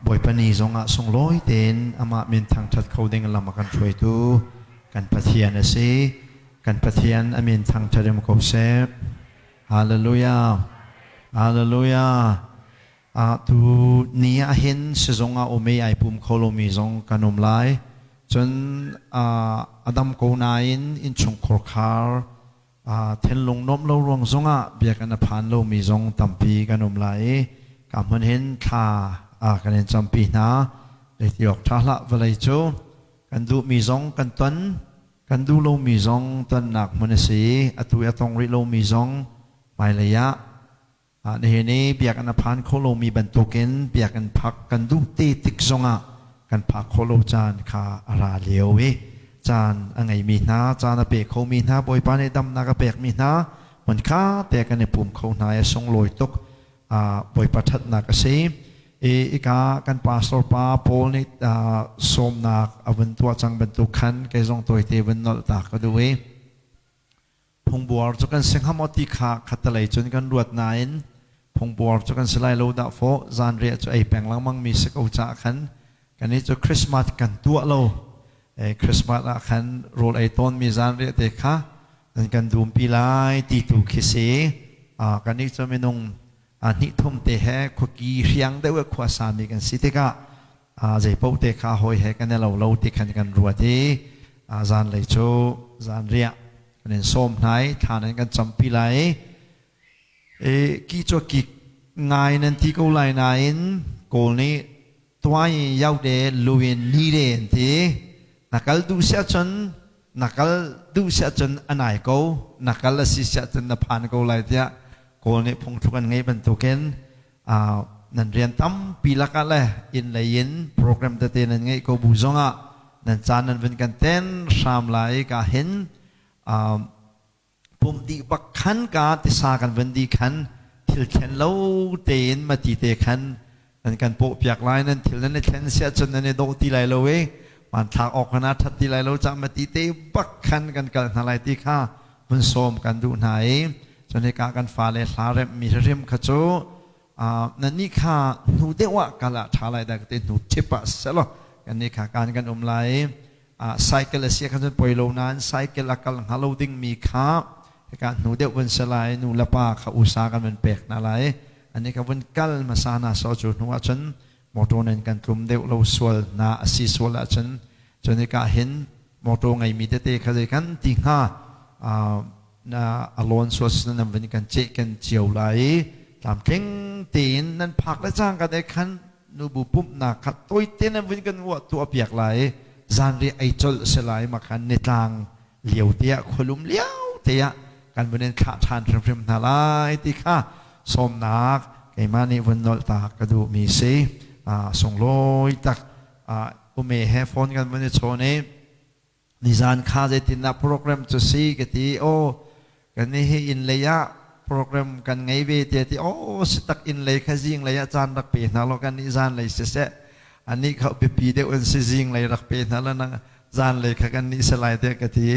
บ่อยปนีทรงทรงลอยเต็นอามาเมียนทางทัดเขาเด้งลำมากันช่วยตูกันปะเทียนสิกันปะเทียนอามีนทางทัดเดมกบเซฟฮาเลลูยาฮาเลลูยาตูนี้เห็นสิทรงโอเมย์ไอปุ่มโคโลมีทรงกันอมไลจนอดัมโกนายอินชงคอร์คาร์เทนลงนมเรารวงทรงเบียกันผ่านเรามีทรงตัมปีกันอมไลกับมันเห็นท่ากันเห็นจำปีนะเลยที่ออกท่าละเวลาโจกันดูมีซองกันตันกันดูเรามีซองตันหนักมันสีตุยตองริเรามีซองไม่ระยะในเหตุนี้เบียกันผ่านโคโลมีบรรทุกินเบียกันพักกันดูตีติกซองกันพักโคโลจานขาอาราเลียวเวจานอะไรมีนะจานเปกเขามีนะบอยปานในดำนักเปกมีนะมันข้าแต่กันในปุ่มเขานายทรงลอยตกบอยประทัดนักเสีอีกากันปาสโตปาโพนิสมนักอวันตัวจังบรรทุกขันแกจงตัวเทวันนอลตากดูเอพงบัวจุกันเสียงหามอติขาขัดไหลจนกันรวดนายพงบัวจุกันสไลโลดาโฟจานเรียจะไอแปลงลังมังมีสักอุจาขันกันนี้จะคริสต์มาสกันตัวโลคริสต์มาสละขันโรลไอต้นมีจานเรียเด็กค่ะกันดูปีไลตีตูคิเสกันนี้จะไม่นงนิทมเตะขกีเรียงได้ว่าขวาสามีกันสิเตกะใจปูเตะขาหอยกันเนี่ยเราติกันกันรัวที่จานเลยโจจานเรียกันเนี่ยส้มไหนทานกันจำปีไหลกี่ตัวกี่ไงนั่นที่กูไล่ไหนกูนี่ตัวยี่ยาวเดลุยนี่เดนที่นักดูเสียจนนักดูเสียจนอันไหนกูนักละสิเสียจนนับผ่านกูไล่เดียโกนี่พงทุกันไงบรรทุกกันนั่นเรียนตั้มปีละกันเลยอินเลยยินโปรแกรมตัดเต้นไงก็บูซงอ่ะนั่นจานนั่นเป็นกันเต้นสามลายก็เห็นผมดีบักขันกาติสากันวันดีขันทิลเชนเล่าเต้นมาตีเตะขันนั่นกันโปะเปียกลายนั่นทิลนั่นเชนเสียจนนั่นโดตีลายเราเว้มันทางออกขนาดทัดตีลายเราจะมาตีเตะบักขันกันกันอะไรที่ข้ามันโสมกันดูไหนจนในการกันฟ้าเลยลาเรมมีเรื่องขจรนั่นนี่ค่ะหนูเดว่ากันละท้าไรได้ก็เต้นหนูเจ็บปะเสร็จแล้วกันนี่ค่ะการกันไหลไซเคิลเสียกันจนปล่อยโลนั้นไซเคิลกันฮัลโหลดิ้งมีค่ะการหนูเดวันสลายหนูละป้าเขาอุตสาหกันเป็นเปกนั่นไรอันนี้ก็วันกัลมาสานาสอจุนว่าฉันมอโตนั้นกันกลุ่มเดวเราสวลนาสีสวลฉันจนในการเห็นมอโตไงมีเตะเขาเลยกันติงห้าน่าอารมณ์สวดนั้นวันนี้กันเจกันเจียวไหลตามเข่งตีนนั้นผักและจ้างกันได้ขันนูบุปุ่มหนักขัดตัวเต้นนั้นวันนี้กันว่าตัวเปียกไหลจานเรียไอจลสลายมาขันในทางเหลียวเตี้ยขลุ่มเลี้ยวเตี้ยกันวันนี้ขาทานเพิ่มนาลายที่ข้าสมนักไก่มานี่วันนอลตากระดูมีเสส่งลอยตักอุเมย์แฮฟอนกันวันนี้โชว์นี้นิจานข้าจะติดนับโปรแกรมจะซีกันที่โอกันนี่ให้อินเลยะโปรแกรมกันไงเวทีที่โอ้สตักอินเลยแค่ยิงเลยะจานรักเป็นนะเรากันนี่จานเลยเสียอันนี้เขาไปปีเดียวอันสิยิงเลยรักเป็นนะแล้วนะจานเลยแค่กันนี่สลายเดียกันที่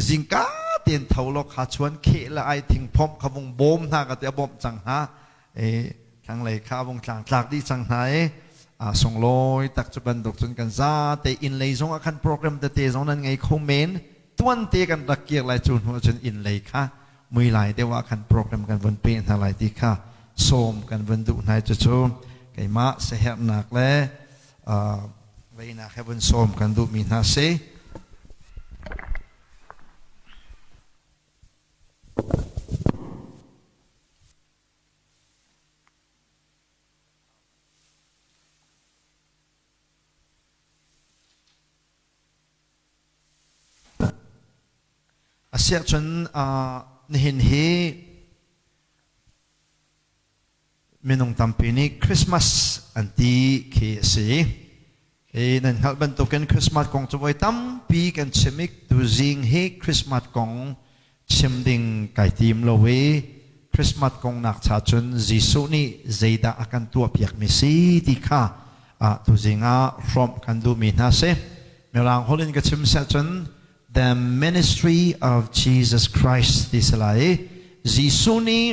ยิงก้าเตียนเท่าเราขาชวนเขละไอทิ้งพร้อมขวงโบมนะกันที่บอมจังฮะทางเลยข้าวงจากจากที่จังไหนส่งลอยตักจะบรรทุกจนกันซาแต่อินเลยส่งอาคันโปรแกรมแต่เตะส่งนั้นไงคอมเมนต์ตัวนเตียกันตะเกียกลายจุนหัวจนอินเลยค่ะมือไหลแต่ว่าคันโปรแกรมกันวันเป็นอะไรที่ค่ะโสมกันวันดุนายจะโชว์ไก่มะเสียหนักและไว้นะแค่วันโสมกันดุมีนาเซเสียจนเห็นเฮเมนงตัมปีนี้คริสต์มาสอันที่เคสีนั่นเขาบรรทุกกันคริสต์มาสของจะไว้ตัมปีกันเชมิกดูจิงเฮคริสต์มาสของเชมดิงไก่ทีมโลเวคริสต์มาสของนักชาชนจิสุนี่ใจดาอากันตัวเปียกมิสีที่ข้าดูจิงพร้อมกันดูมีนาเซเมื่อหลังฮอลลินกับเชมเสียจนThe ministry of Jesus Christ ที่สลายจิสุนี่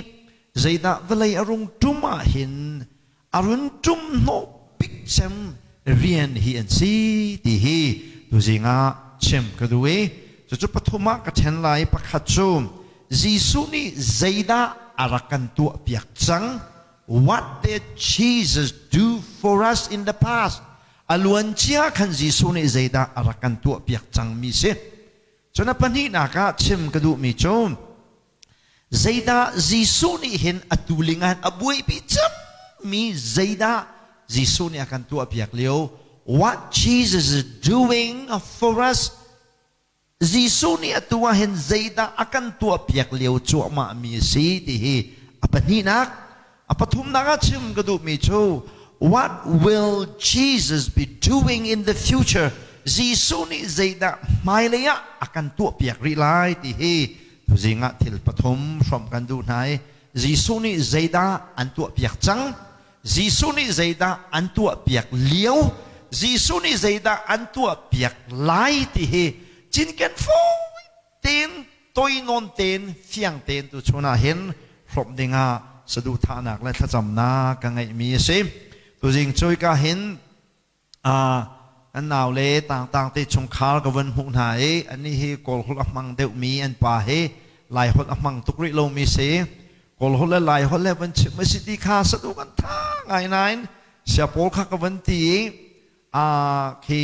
zayda velai arung tuma hin arun tum no big sem rian hi an si ti hi tu zinga chem kadue chu pathuma ka then lai pakhat chu Jisu ni zayda arakan tu piak chang. What did Jesus do for us in the past? Aluan chia kan Jisu ni zayda arakan tu piak chang mi se. So na panhi na ka chem kadu mi chom. Zayda Jisu ni hin atulingan abuy pi cham mi zayda Jisu ni akan tu piak leo. What Jesus is doing for us, Jisu ni atuahin zayda akan tu piak leo chu ma mi si ti hi apani nak apathum na ka chim kadu mi chu. What will Jesus be doing in the future? Jisu ni zayda mailaya akan tu piak ri lai ti hi tu zinga til pathum from kandu nai. Jisu ni zayda an tu piak chang. Jisu ni zayda an tu piak leo. Jisu ni zayda an tu piak lai ti hi. Jin kan fo ten toy non ten fiang ten tu chuna hen from dinga sadu thanak la thacham na ka ngai mi se tu jing choi ka hen an naw le tang tang te chung khal ka wan hu na e ani hi kol hol amang deu mi an pa he lai hol amang tukri lo mi se kol hol lai hol le wan chi ma si ti kha sadu kan tha ngai nain sia pol kha ka wan ti khi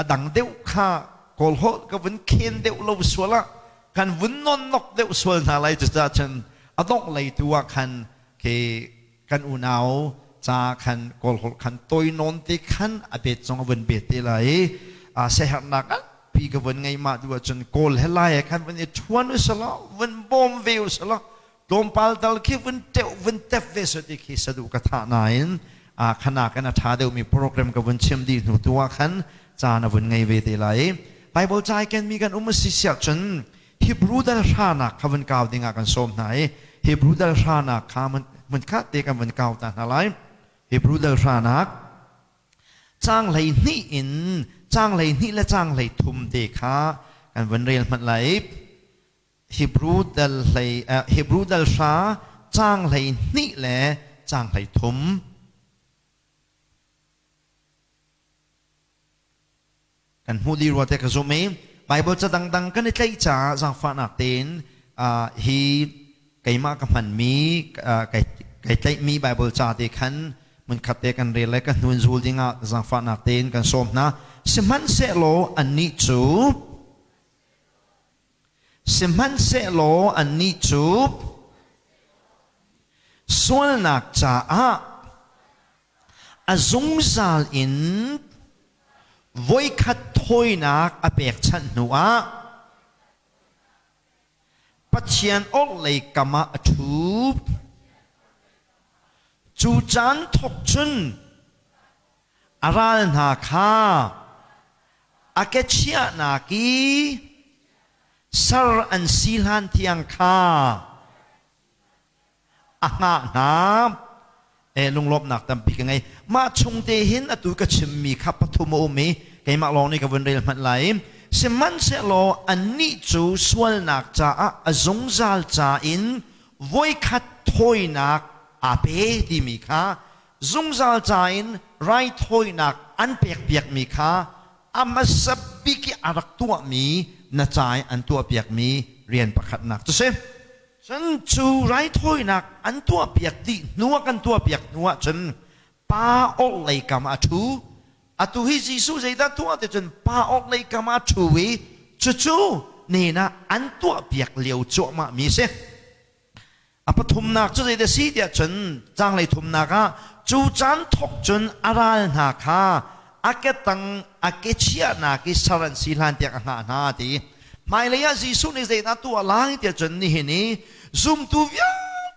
adang deu kha kol hol ka vun khen deu lo swala kan vun non nok deu swal na lai cha chen adok lai tua kan ke kan unau cha kan kol hol kan toy non te kan abet chong vun bet te lai se hat nak pi ka vun ngai ma tua chen kol helai kan vun e chuan usala vun bom ve usala dom pal dal ki vun teu vun tef ve so ti ki sadu ka tha nain khana kan tha deu mi program ka vun chem di nu tua kan cha na vun ngai ve te lai Bibleใจกันมีกันสิเสียจนฮิบรูดัลชานักขวันกาวดิ่งกันสมไหนฮิบรูดัลชานักขามันคัดเตกันวันกาวต่างอะไรฮิบรูดัลชานักจ้างเลยนี่อินจ้างเลยนี่และจ้างเลยทุมเตขากันวันเรียนมันไหลฮิบรูดัลชาจ้างเลยนี่และจ้างเลยทุมกันหูดีรัวแต่กระสุนไบเบิลจะดังๆกันในใจจ่าจากฝันอักเตนฮีไก่มากับมันมีไก่ใจมีไบเบิลจ่าเด็กขันมันขัดเตกันเรียนและกันนุ่นซูลดิงาจากฝันอักเตนกันสมนะสิมันเสโลอันนี้จูสิมันเสโลอันนี้จูส่วนนักจ่าอาจงซาลอินvoi khat thoi nak apek chan nuwa pathian ol lei kama athu chu chan thok chun aral na kha akechia na ki sar an silhan thiang kha anga na lung lop nak tam pi ka ngai ma chung te hin atu ka chimmi kha pathumo me kai ma long ni ka vun rel man lai se man se lo ani chu swal nak cha a zong zal cha in voi khat thoi nak a pe di mi kha zong zal cha in rai thoi nak an pek piak mi kha amasabi ki arak tua mi na chai an tua piak mi rian pakhat nak tu seฉันจูไรถ้อยนักอันตัวเปียกดีนัวกันตัวเปียกนัวฉันป้าออกเลยกามาชูฮิจิสุใจด้านตัวแต่ฉันป้าออกเลยกามาชูวิจู่นี่นะอันตัวเปียกเหลียวจ่อมามีเสปฐุมนักจู่ใจได้สิเดียฉันจางเลยทุมนักจู่จันทกจนอะไรนักอาเกตังอาเกเชียนักสารันสิลันเตียกงานนาดีไม่เลยจิสุนี่ใจด้านตัวล้างเดียฉันนี่ซุมตูวิ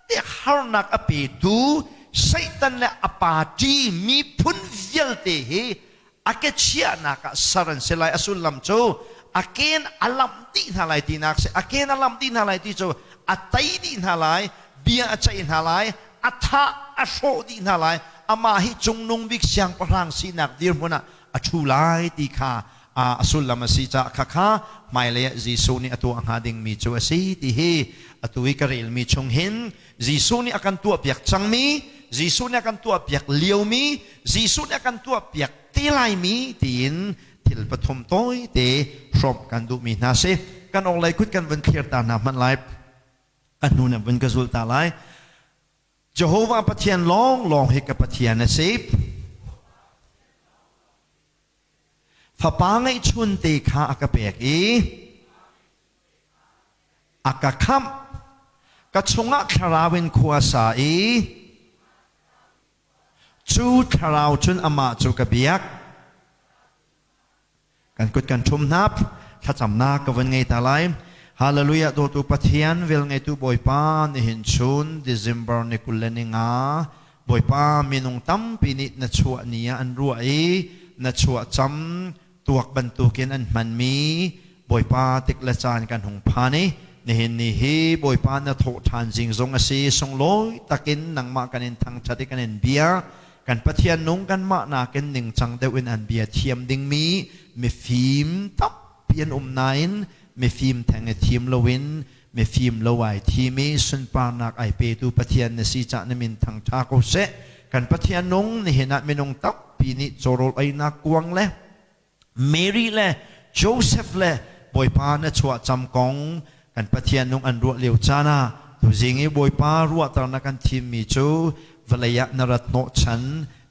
เตฮาร์นักอภิดูไซตันและอปาจีมีพุนวิลเตเหอาเกเชียนักสารันเซลัยอสุลลัมโจอาเกนอัลลัมดีนาไลตีนักเสอาเกนอัลลัมดีนาไลตีโจอัตไตดีนาไลเบียอัจฉรินาไลอัฐะอโศดีนาไลอามาฮิจงนงวิกเสียงพลังสีนักเดียร์มุนะอชูไลตีขา asul lama si cha khakha mai le jisu ni atu ang hading mi chu asi ti hi atui karil mi chung hin jisu ni akan tu piak changmi jisu ni akan tu piak liumi jisu ni akan tu piak tilai mi tin til pathum toy te shop kan du mi na se kan ong lai kut kan ven clear ta na man lai kan nu na ven ka zul ta lai Jehovah pathian long he ka pathian na se fa pa ngai chun te kha akapek e akakham ka chunga kharawin khuasa e chu kharau chun ama chu ka biak kan kut kan thum nap tha chamna ka wan ngai ta lai hallelujah do tu pathian vel ngai tu boy pa ni hin chun December ni kuleninga boy pa minung tam pinit na chua nia an ruwa e na chua cham tuak bantukin an man mi boy pa tikla chan kan hong pani ni hin ni hi boy pa na tho than jing zong asi song loi takin nang ma kanin thang chati kanin bia kan pathian nung kan ma na ken ning chang deuin an bia thiam ding mi phim tap pian nain mi phim thang e thiam lowin mi phim lowai thi mi sun pa nak ai pe tu pathian na si cha na min thang tha ko se kan pathian nung ni hina minung tap pi ni chorol ai na kuang le Mary le Joseph le boy pa na chua cham kong kan pathian nung an ruwa liu chana tu zingi boy pa ruwa tar na kan thim mi chu valaya narat no chan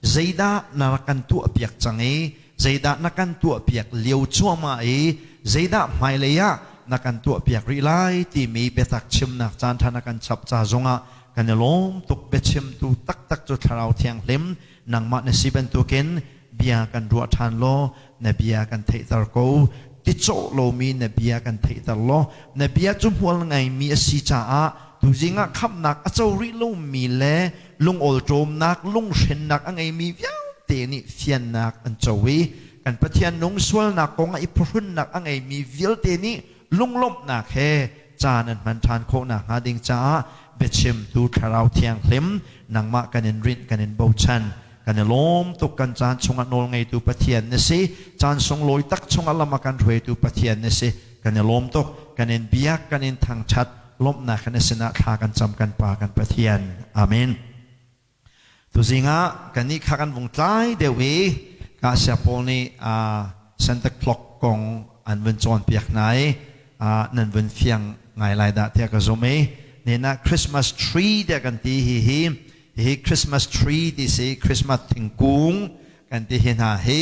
zaida na kan tu apiak changi zaida na kan tu apiak liu chua ma e zaida mai leya na kan tu apiak ri lai ti mi betak chim na chan thana kan chap cha zonga kan lom tuk be chim tu tak tak chu tharau thiang lem nang ma na siban tu ken bia kan ruwa than lo na bia kan thei tar ko ti cho lo mi na bia kan thei tar lo na bia chu hwal ngai mi asi cha a tu jinga khap nak a chau ri lo mi le lung ol trom nak lung shen nak angai mi viau te ni fian nak an chawi kan pathian nung swal nak ko ngai phun nak angai mi vil te ni lung lop nak he chan an man than kho na ha ding cha bechem tu tharau thiang hlem nangma kanin rin kanin bo chan kan lom tuk kan chan chunga nol ngai tu pathian na se chan song loi tak chunga lama kan roi tu pathian na se kan lom tuk kanin biak kanin thang chat lom na kan sena tha kan cham kan pa kan pathian amen tu zinga kan ni kha kan wong tlai de we ka sia pol ni Santa Claus kong an wen chon piak nai nan wen fiang ngai lai da te ka zome ne na Christmas tree de kan ti hi Christmas tree di se Christmas thingkung kan ti hin ha he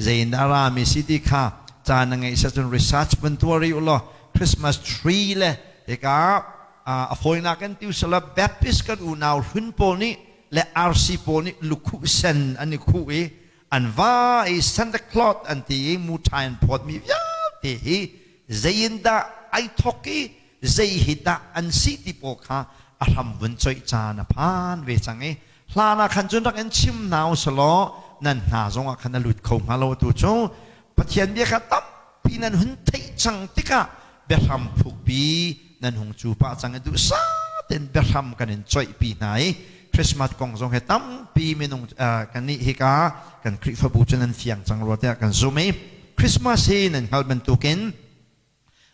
zain dara mi city kha chan ngai sa chun research ban tuari ulo Christmas tree le e ka a foina kan ti sala baptist kan unaw hun pol ni le RC pol ni lukhu sen ani khu e an va e Santa Claus an ti mu tain pot mi ya te hi zain da ai thoki zai hita an city po kha aram bun choi cha na phan ve change hlana khan chun rak en chim naw salo nan na zonga khan lut khom halo tu chu pathian bia kha tap pinan hun thei chang tika behram phuk pi nan hung chu pa chang du sa ten behram kan en choi pi nai Christmas kong zong he tam pi minung kan ni hika kan kri fa bu chen fiang chang ro ta kan zume Christmas he nan halban tu ken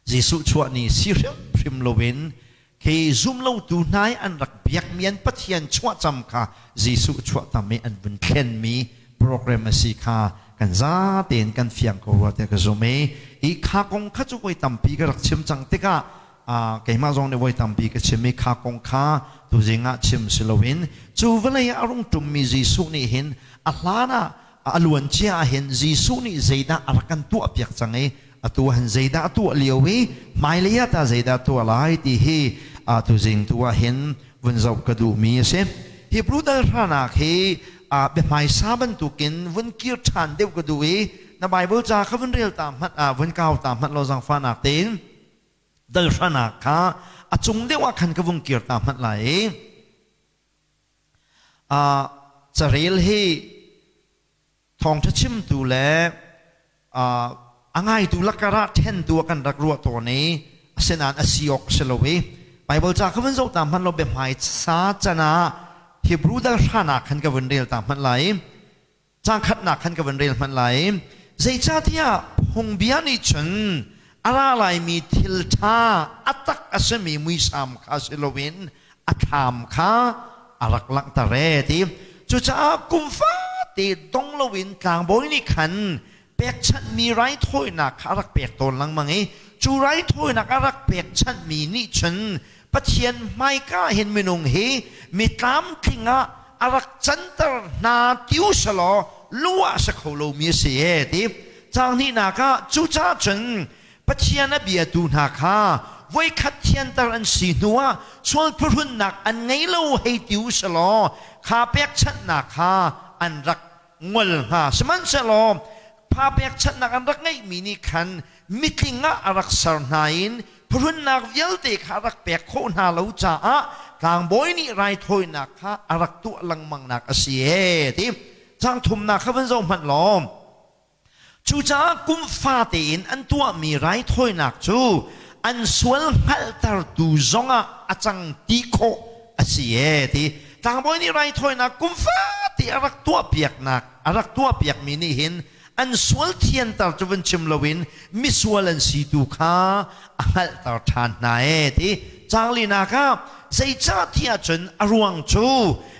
Jisu chua ni siriam prim lovin ke zoom lo tu nai an rak biak mian pathian chua cham kha Jisu chua tam me an bun khen mi program asi kha kan za ten kan fiang ko wa te ka zome I kha kong kha chu koi tam pi ka rak chim chang te ka ke ma zong ne woi tam pi ka chim mi kha kong kha tu jinga chim silowin chu vale arung tum mi Jisu ni hin a hlana aluan chia hin Jisu ni zeida arakan tu apiak change atu han zeida tu liawi mai leya ta zeida tu alai ti hi tu jing tu hin vun zau ka du mi se Hebrew dal rana he be mai saban tu kin vun kir than deu ka du e na Bible cha kha vun rel tam hat vun kau tam hat lo jang fa nak ten dal rana kha achung dewa khan ka vun kir tam hat lai charel he thong thachim tu le angai tu lakara ten tu kan rak ruwa to ni senan asiok selowe Bible cha khawan zo tam han lo be mai sa chana Hebrew dal khana khan ka vanrel tam han lai chang khat na khan ka vanrel man lai zai cha thia หงเบียนี่ฉันอะไรมีทิลชาอัตักอาศมีมุยสามคาสิโลวินอัฐามคาอารักลักตะเรติจุจ้ากุมฟ้าตีดงลวินกลางบอยนี่ขันเปียกฉันมีไรถ้วยหนักอารักเปียกตนลังมังไงจูไรถ้วยหนักอารักเปียกฉันมีนี่ฉันปะเทียนไม่กล้าเห็นมินงเฮมีตามทิงะอารักจันตนาติวสลอลัวสะโคโลมีเสียติจางนี่นักจูจ้าฉันปะเทียนเบียดูนักไว้ขัดเทียนตรันสีนัวส่วนพรุ่นนักอันไงเล่าให้ติวสลอข้าเปียกฉันนักอันรักงวลสมันสลอพาเปียกฉันนักอันรักไงมีนี่ขันมิติงะอารักสารนายนพรุ่นนักยัลติขารักเปียกโคนาเลาจ้ากลางบอยนี่ไรถอยนักอารักตัวลังมังนักเสียทีจางทุมนักข้าพเจ้ามันล้อมจูจ้ากุมฟาตีนอันตัวมีไรถอยนักจูอันสวลฮัลตาร์ดูจงอาจังตีโคเสียทีจางบอยนี่ไรถอยนักกุมฟาตีอารักตัวเปียกนักอารักตัวเปียกมีนี่เห็นอันสวลเทียนตาร์จวนชิมลวินมิสวลันสีดูข้าฮัลตาร์ทานนายทีจางลีนักใจจ้าที่อาจารย์อรวงจู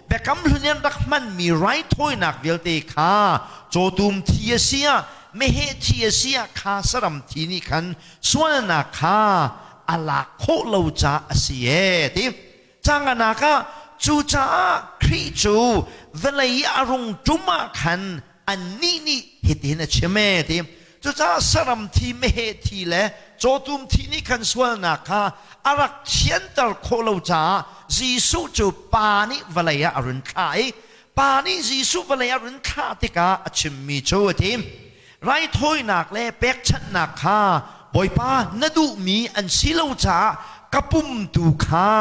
เบกำลุนยันรักมันมีไรถ้วยนักเวลตีข้าโจตุมทีเสียไม่เหตุที่เสียข้าสรัมทีนี่ขันส่วนนักข้าอาลาโคเลวจ้าเสียทีจางนักจูจ้าครีจูเวลัยอารมณ์จุมาขันอันนี้นี่เหตุนั้นใช่ไหมทีจูจ้าสรัมทีไม่เหตุที่และโจตุมทีนี่ขันส่วนนักข้าอารักเทียนตร์โคโลจ้าจีสุจูปานิวลัยอรุณข้าปานิจีสุวลัยอรุณข้าติกาอชิมมีโจทีมไรถ้วยนักเล่เป็กชัดนักข้าบอยป้านดูมีอันสิโลจ้ากระปุ่มตูข้า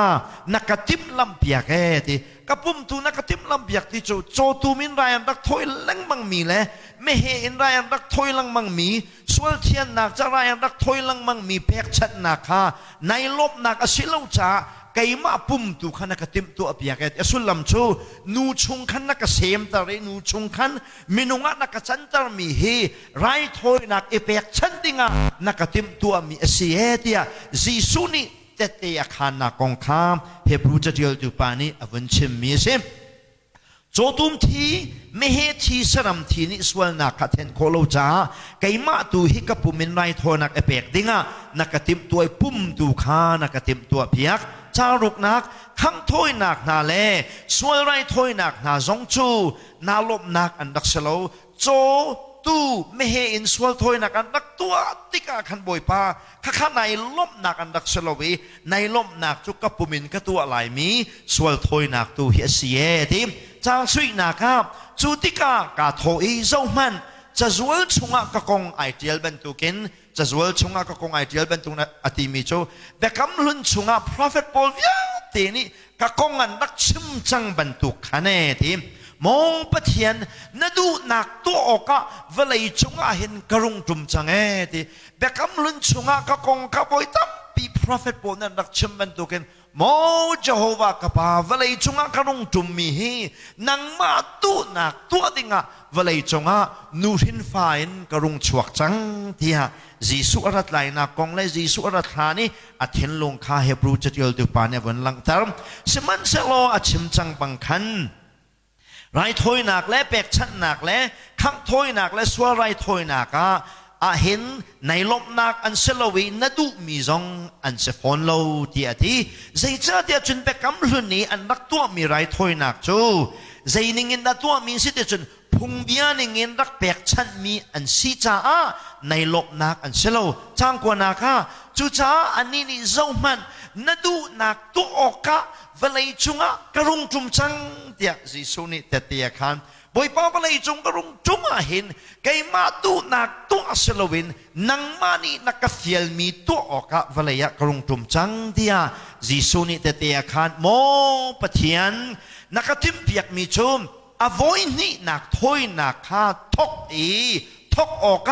นักติมลำเปียกทีกระปุ่มตูนักติมลำเปียกที่โจตูมินไรอันรักถ้วยลังมังมีเลยไม่เห็นไรอันรักถ้วยลังมังมีส่วนเทียนนักจะไรอันรักถ้วยลังมังมีเป็กชัดนักข้าในลบนักสิโลจ้าไก่มาปุ่มตูขันนักติมตัวเปียกสุลลัมโชนูชงขันนักเสมตาเรนูชงขันมินุงะนักจันตร์มีเฮไรถอยนักเอเปียกชันติงะนักติมตัวมีเสียเดียจีสุนีเตเตียขันนักกองข้ามเฮบรูจะเดียวดูปานีอวันชิมมีเซมโจตุมทีไม่เหตุที่สรัมทีนิสวลนักเทนโคโลจ้าไก่มาตูฮิกับปุ่มมินไรถอยนักเอเปียกดิงะนักติมตัวปุ่มตูขานักติมตัวเปียกจารุกนักขังถ้วยนักนาเล่ส่วนไรถ้วยนักนาจงจูนาลบนักอันดักเสลวโจตูไม่เห็นส่วนถ้วยนักอันดักตัวติกาขันบอยปาข้าในลบนักอันดักเสลวีในลบนักจุกกับปุมินก็ตัวหลายมีส่วนถ้วยนักตัวเฮียเสียทีจางสุยนักครับจูติกากาโทอีเจ้ามันจะสวลชงกะกงไอเดียลเป็นตุกินจะสวลชงกะกงไอเดียลเป็นตุนอติมิโจเบกำลุนชงprophet Paul ยาวตีนี่กะกงอันรักชิมจังเป็นตุขันเอทีมองปะเทียนนดูนักตัวออกเวลัยชงเห็นกระรุงจุมจังเอทีเบกำลุนชงกะกงกะบอยตั้มปี prophet Paul นั้นรักชิมเป็นตุกินโมเจ้าฮวากับาเวลัยจงกระรงจุมมีฮีนังมาตุนักตัวดิงะเวลัยจงนูรินฟ้าอินกระรงชวกจังที่ฮะจีสุอารัตไลนักกองเลยจีสุอารัตฮานี่อัดเห็นลงข้าเฮบรูจะเดียวตัวปานเนี่ยวันหลังตามสมันเซโลอัดชิมจังบังคันไรถอยนักและเป็กชันนักและขังถอยนักและสัวไรถอยนักเห็นในลมนักอันเซลวีนดูมีจงอันเซฟอนโลที่อธิใจจ้าเดียจนเปกำลุนนี้อันรักตัวมีไรถอยนักจูใจนิ่งนตัวมีสิเดียจนพุงเบียนิ่งรักเปกชันมีอันซีจ้าในลมนักอันเซโลจางกว่านักจูจ้าอันนี้นี่เจ้ามันนดูนักตัวออกเวลัยจุงกระรุงจุมจังเดียจีสุนิเตียขันบอยป้าเวลัยจุงกระรุงจุงเห็นไก่มาดูนักตัวเซลวินนังมานี่นักเฟียลมีตัวออกเวลัยกระรุงจุมจังเดียจีสุนิเตียขันโมปะเทียนนักทิมเปียกมีชุมอโวยนี่นักถอยนักข้าทกทกออก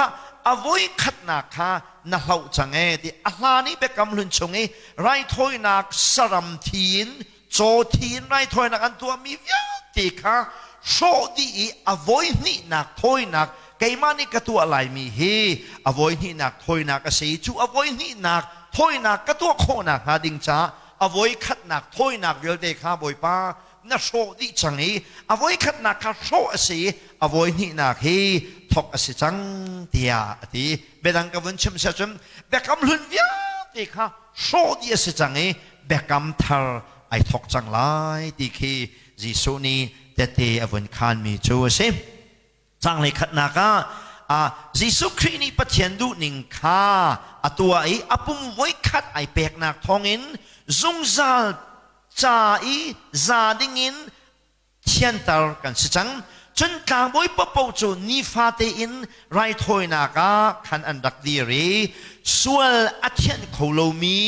อโวยขัดนักข้านักเหล่าจังที่อาลานี้เปกำลุนชงไรถอยนักสรัมทีนโจทีนไรถอยนักอันตัวมีวิญติค่ะโชดีอโวยนี่นักถอยนัก kaimani katua lai mi he avoid ni nak thoi nak ase chu avoid ni nak thoi nak katua kho nak hading cha avoid khat nak thoi nak vel te kha boi pa na so di changi avoid khat nak kha so ase avoid ni nak he thok ase chang tia ati bedang ka vun chim sa chum bekam lun via te kha so di ase changi bekam thar ai thok chang lai ti khi jisu ni te te avun khan mi chu ase chang le khat na ka jisu Christ ni pathian du ning kha atua ai apum voi khat ai pek nak thongin zungzal cha i za dingin thiantar kan sichang chun tlang boi papo chu ni fa te in rai thoi na ka khan an dak di re sual athian kholo mi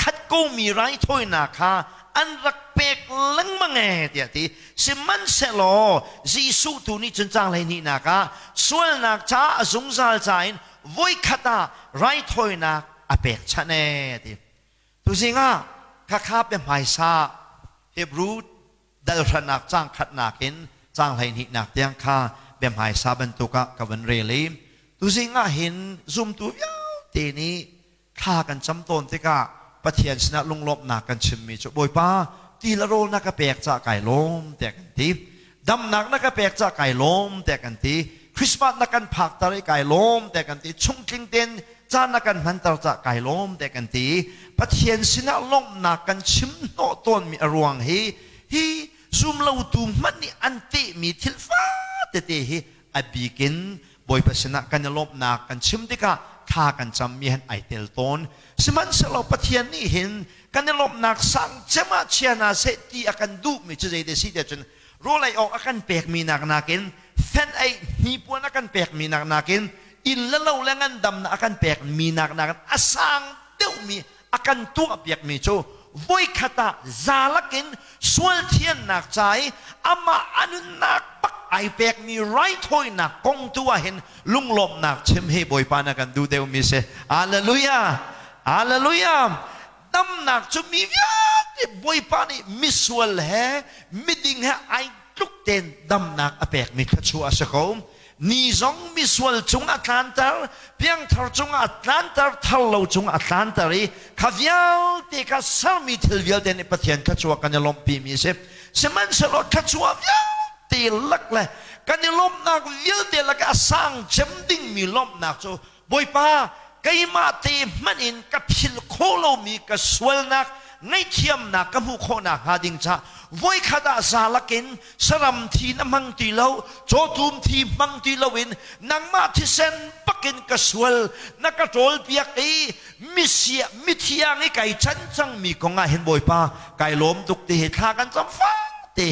khat ko mi rai thoi na kha an rak pek leng mange tia ti siman selo jisu tu ni chun chang lai ni na ka sual nak cha azung zal chain voi khata rai thoi na apek chane ti tu singa kha kha pe mai sa hebrew dal ranak chang khat nakin chang lai ni nak tiang kha be mai sa ban tu ka ka van re le tu singa hin zoom tu ya te ni kha kan cham ton te kaปะเทียนชนะลุงลบนักกันชิมมีจุบอยป้าตีละโรนักกระเปกจะไก่ล้มแต่กันทีดำนักนักกระเปกจะไก่ล้มแต่กันทีคริสต์มาสนักกันผักตะไลไก่ล้มแต่กันทีชงจิงเต้นจานนักกันมันตะจะไก่ล้มแต่กันทีปะเทียนชนะลมนักกันชิมโนต้นมีอรวงฮีซุ่มเล่าตูมันนี่อันติมีทิลฟ้าเตะฮีอบีกินบอยปะชนะกันลบนักกันชิมติกะข้ากันจำมีเห็นไอเตลต้นสมันสลบปะเทียนนี่เห็นกันลบนักสังเจมาเชียนาเสตีอากันดูมิจะใจเดสิเดจนรู้ไรออกอากันเปกมีนักนักินแฟนไอนีปวนอากันเปกมีนักนักินอินละเล่าแรงกันดำนักอากันเปกมีนักนักอาสังเดียวมีอากันตัวเปียกมีโจวุ้ยขตาซาลกินส่วนเทียนนักใจอามาอนุนักปักไอเปกมีไรถ้อยนักกงตัวเห็นลุงลบนักเชมให้บอยปานักันดูเดียวมีเสอาเลลูยาอาเลลูยาดำนักจะมีวิญญาณบอยปานี่มิสวลเฮมิดิงเฮไอทุกเต็นดำนักอเปกมีขชัวสกอมนี่จงมิสวลจงอัตลันตาเพียงทารจงอัตลันตาทาเราจงอัตลันตารีข้าวิลที่ข้าสามีทิลวิลเดนปะเทียนขชัวกันยลมปีมีเสสมันสลดขชัววิลที่ลักเลยกันยลมนักวิลที่ลักสร้างจำดิ่งมีลมนักโจบอยปาไกมาตีมันอินกับพิลโคโลมีกับสวลนักไงเทียมนักกับหูโคนักหาดิงจ้าวัยขดาซาลกินสลัมทีน้ำมังตีเลาโจทุมทีมังตีเลวินนังมาที่เซนปักกินกับสวลนักกระโจลเปียกมิเสียมิเทียงไอไก่ชันจังมีกงาเห็นบ่อยป้าไก่ล้มตุกตีเหตุฆ่ากันจำฟ้าเตะ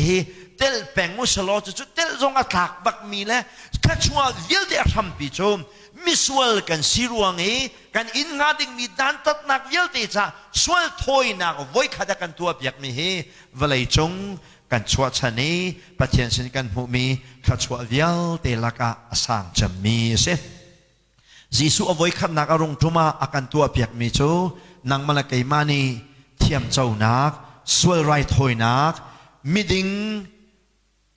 เตลแปงมุสลอจุดเตลจงอัตากบักมีและข้าชัวเวิลเดียทำปีโจมมิสวลกันสิรวงกันอินงาดิงมีดันตัดนักเยลติจ้าสวลถอยนักไว้ขดกันตัวเปียกมีเวลัยจงกันชัวชนีปะเทียนสินกันหูมีขัดชัวเยลติลักอาสังจะมีเสจิสุเอาไว้ขัดนักอารมณ์ทุมาอากันตัวเปียกมีโจนังมาละไกมานีเทียมเจ้านักสวลไรถอยนักมิดิง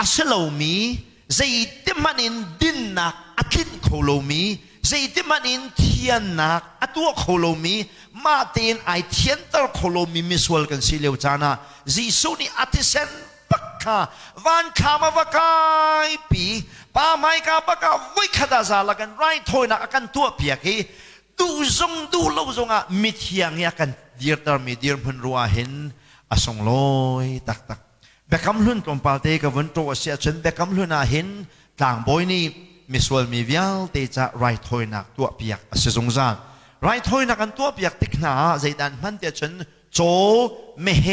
อาเซโลมีใจเต็มมันอินดินนักอาทิตย์โคโลมีใจที่มันอินเทียนนักตัวโคโลมีมาเตียนไอเทียนตร์โคโลมีมิสวลกันสิเลวจานะจีสุนีอธิเซนปักข้าวันข้ามาวกายปีป้าไม่กาปากาวิขดาซาลกันไรถอยนักกันตัวเปียกดูจงดูเล่าจงมิเทียงเนี่ยกันเดียร์ตร์มีเดียร์พันรัวเห็นอสงลอยตักเบคำลุ่นตรงปาเตกับวันโตเสียจนเบคำลุ่นเห็นต่างบอยนี่มิสวลมีวิลเตจะไรถอยนักตัวเปียกเสียสงสารไรถอยนักกันตัวเปียกติกหนาใจดันมันเดียจนโจเมเฮ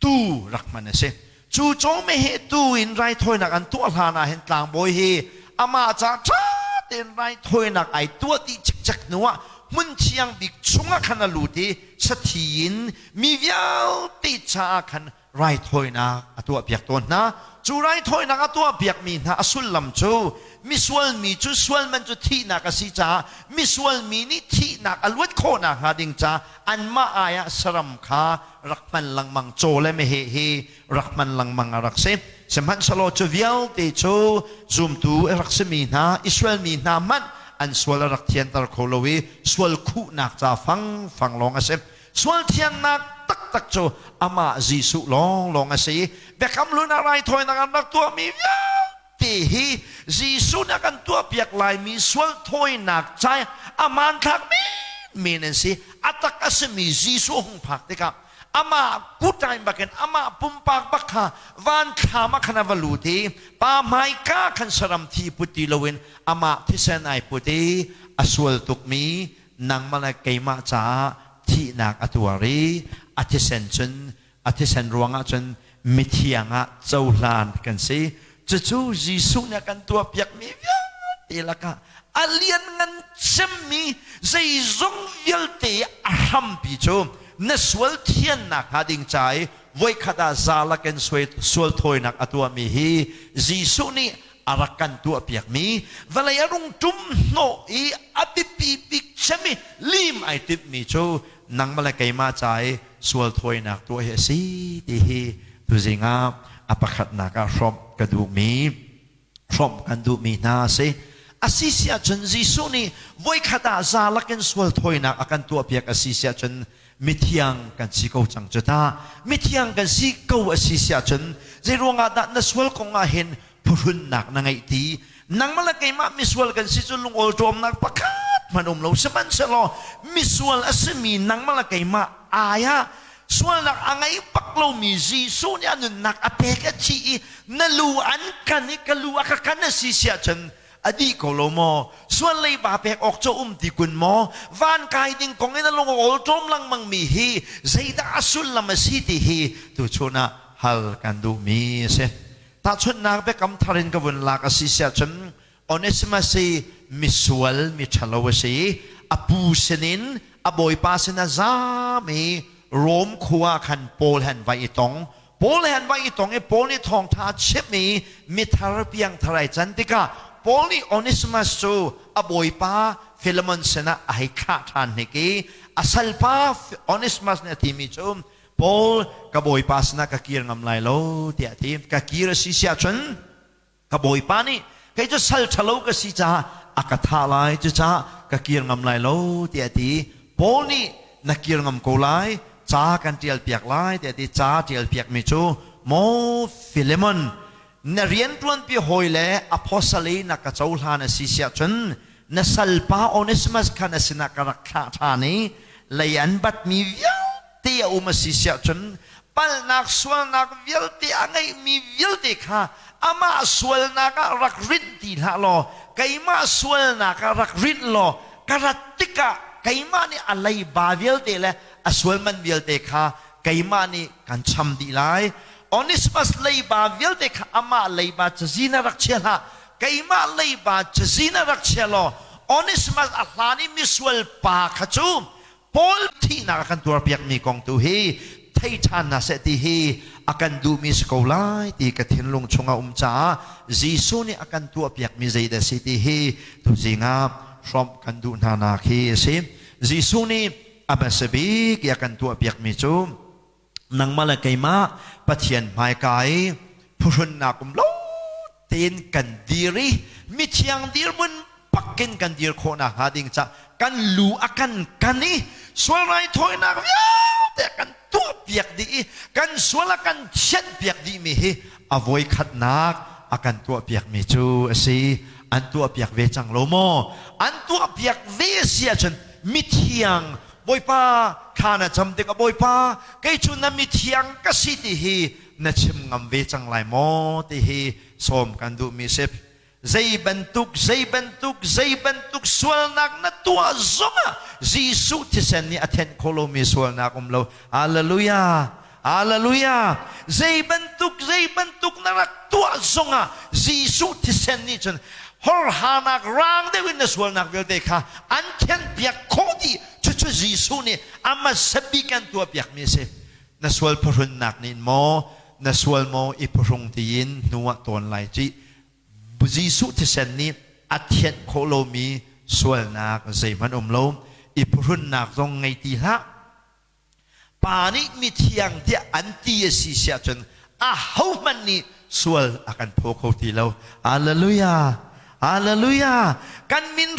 ตูรักมันเสจูโจเมเฮตูอินไรถอยนักกันตัวลานาเห็นต่างบอยเฮอามาจะจ้าเต็นไรถอยนักไอตัวที่จักนัวมุนเชียงบิกชุงขันลูดีสถีนมีวิลติจาขัน ไรถอยนักตัวเปียกตัวนะจูไรถอยนักตัวเปียกมีนะอสุลลำจูมิสวลมีจูสวลมันจูที่นักสิจ้ามิสวลมีนี่ที่นักอลวดโคนักหาดิงจ้าอันมาอายะสรัมขารักมันลังมังโจและไม่เฮรักมันลังมังรักเซสมันสโลจูเวียลเตโจซูมตูรักเซมีนะอิสราเอลมีนามันอันสวลรักเทียนตะโคโลวีสวลคู่นักจ้าฟังลองอาเซสวลเทียนนักตักโจอามาจีสุลองอาเซเบคำลุนอะไรถอยนักนักตัวมีเวียตีฮีจีสุนักตัวเปียกลายมีสวลถอยนักใจอามันทักมีนั่นสิอัตกษมีจีสุหงพักเด็กอามากูใจบักเกนอามาปุ่มปากบักขาวันขามาขนาวลูตีปาไมกาขันสรัมทีพุติโลวินอามาที่เซนไอพุติอสวลตุกมีนางมาลาเกมาจ้าที่นักอตัวรีอธิเซนจนอธิเซนรวงจนมิเทียงเจ้าลานกันสิจู่จีสุเนี่ยกันตัวเปียกมีวิ่งตีละกะอาเลียนเงินเซมีใจจงวิลเตอหัมปิโจนสวลเทียนนักหาดิ่งใจไว้ขดาซาลกันสวลถอยนักอตัวมีฮีจีสุนี่อารักกันตัวเปียกมีเวลารุ่งจุ่มโนอีอติปีปิกเชมิลิมไอติมีโจนังมาละไกมาใจสวลถอยนักตัวเฮซีดีฮีตุจิงาอปขัดนักรบกระดูมีรบกันดูมีนาเซอาศิเซียจนจีสุนี่ไว้ขดาซาลกันสวลถอยนักอากันตัวเปียกอาศิเซียจนมิเทียงกันสิเขาจังจุดามิเทียงกันสิเขาอาศิเซียจนใจรวงอาดันสวลคงอาเห็นพุนนักนังไอตีนังมาละไกมามิสวลกันสิจุลุงโอโจมนักประกาศมันเราสมันเสลอมิสวลอสมีนังมาละไกมาอายะสวลนักอังไอปักเรามีจีสุเนี่ยนุนักอเปกชีนลูอันกันนี่กลูอักกันนะสิเสียจนอดีกโลโมส่วนเลยบาเปกออกจะที่กุนโมวันกายดิ่งของไอ้นั่นลงโอโจมลังมังมีฮีใจดาสุลละมาสิที่ฮีตุชนะฮัลกันดูมีเสถ้าชุดนักเบกำทารินกับวันลากสิเสียจนอเนสมาซีมิสวลมิชลาวซีอปูเซนินอบอยปาเซนาซามีโรมขัวขันโปลแห่นไวตองโปลแห่นไวตองไอ้โปลนี่ทองทาเชมีมิทารเปียงทารายจันติกาโปลนี่อเนสมาซูอบอยปาฟิลมอนเซนาไอคาทานเฮกีอาศัลปาอเนสมาสเนติมิจูมPaul kaboy pas na kakir ngam lai lo ti ati kakir si sia chun kaboy pa ni kai jo sal thalo ka si cha akatha lai chu cha kakir ngam lai lo ti ati Paul ni nakir ngam ko lai cha kan tial piak lai ti ati cha tial piak mi chu mo Philemon na rian tuan pi hoile apostle na ka chaula na si sia chun na salpa Onesimus kana sina karakha thani layan bat mi tia umasisya chun pal nak swal nak vilti angai mi vilti kha ama swal nak rak rit ti la lo kaima swal nak rak rit lo karatika kaima ni alai ba vilti le aswal man vilti kha kaima ni kan cham di lai Onesimus lai ba vilti kha ama lai ba chazina rak chela kaima lai ba chazina rak chelo Onesimus ahlani miswal pa khachu Paulที่นักกันตัวเปียกมีกองตัวเฮไททันนะเสติเฮอากันดูมีสกอลายตีกระเทียนลงชงอาจ้าจีซูนี่อากันตัวเปียกมีใจเดสิติเฮตุจิงาพร้อมกันดูนานาเคสิจีซูนี่อาบัสบีกอากันตัวเปียกมีจูนังมาละไกมาปะเทียนไม้ไก่พุนนักมโลเตีนกันดีรีมิเชียงดีรมุนปักกินกันดีรโคนาหาดิงจ้ากันลูอากันกันนี่ส่วนไรถอยนักแต่กันตัวเปียกดีกันส่วนละกันเช็ดเปียกดีมีอโวยขัดนักอากันตัวเปียกมีจูสิอันตัวเปียกเวจังโลโมอันตัวเปียกเวเสียจนมิเทียงบอยป้าข้านะจำเด็กบอยป้าไกจุนนั้นมิเทียงก็สิที่นะชิมงำเวจังไหลโมที่สมกันดูมีเสพใจbentuk swal nak na tua zonga Jisu tisen ni aten kolomi swal nak umlo haleluyaใจbentuk na tua zonga Jisu tisen ni chen hor hanak rang de win swal nak vel de kha anten piak kodi chu Jisu ni ama sabikan tua piak mi se na sual parun nak nin mo na sual mo iprung tin nuwa ton lai chi Jisu ti sen ni athiat kholo mi sual nak zai man lo iprun nak zong ngai ti la pa ni mi thiang dia anti si sia chen a hau man ni sual akan pokho ti lo hallelujah hallelujah kan min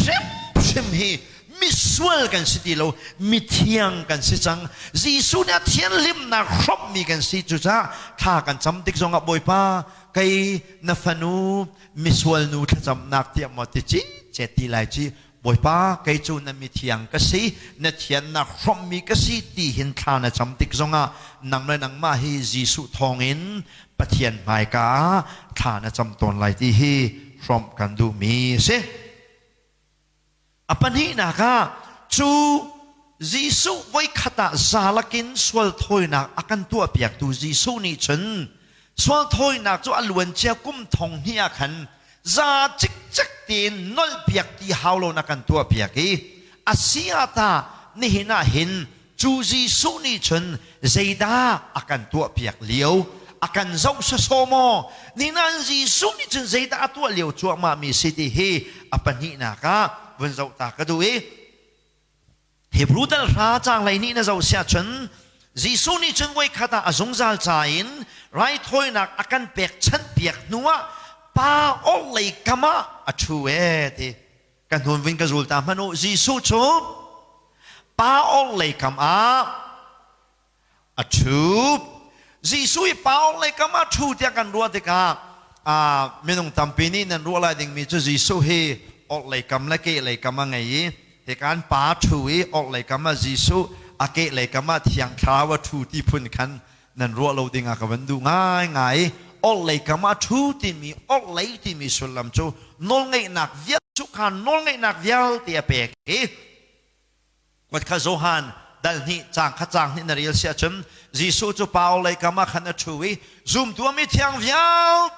sem hi mi sual kan si ti lo mi thiang kan si chang Jisu na thian lim na khop mi kan si chu cha tha kan cham tik zong a boi pa kai na fanu mi sual nu tha cham nak ti mo ti chi che ti lai chi boi pa kai chu na mi thiang ka si na thian na khop mi ka si ti hin tha na cham tik zong a nang le nang ma hi Jisu thong in pathian mai ka tha na cham ton lai ti hi from kan du mi se apan hi na ka chu Jisu voi khata zalakin swal thoi na akan tu apiak tu Jisu ni chen swal thoi na chu alwan chia kum thong hi akhan za chik chak tin nol piak ti haulo na kan tu apiak hi asia ta ni hina hin chu Jisu ni chen zeida akan tu apiak liu akan zau sa somo ni nan Jisu ni chen zeida atu liu chu ma mi city hi apan hi na ka vân dậu ta cái đuôi Hebrew dal ra trang lại ni na dậu xia chân Jisu ni chân quay khata azong zal chain right thôi nak akan pek chan pek nuwa pa ol lei kama achu thì kan thun vin ka zul ta mano Jisu chu pa ol lei kama achu Jisu pa ol lei kama chu dia kan ruwa te ka menung tampini nan ruwa lai ding mi chu Jisu heออกเลยกำละเกะเลยกำมาไงเหตุการณ์ป้าช่วยออกเลยกำมาจิสุอาเกะเลยกำมาเทียงคราวทูที่พุ่นคันนั่นรัวเราดิ่งกับวันดูง่ายไงออกเลยกำมาทูที่มีออกเลยที่มีสุลัมจูนนไงหนักเวียสุขันนนไงหนักเวียเตียเปกวัดข้าโซฮันดัลนี่จางข้าจางนี่นเรียลเสียจมจิสุจูป้าออกเลยกำมาขันช่วยซุ่มตัวมีเทียงเวีย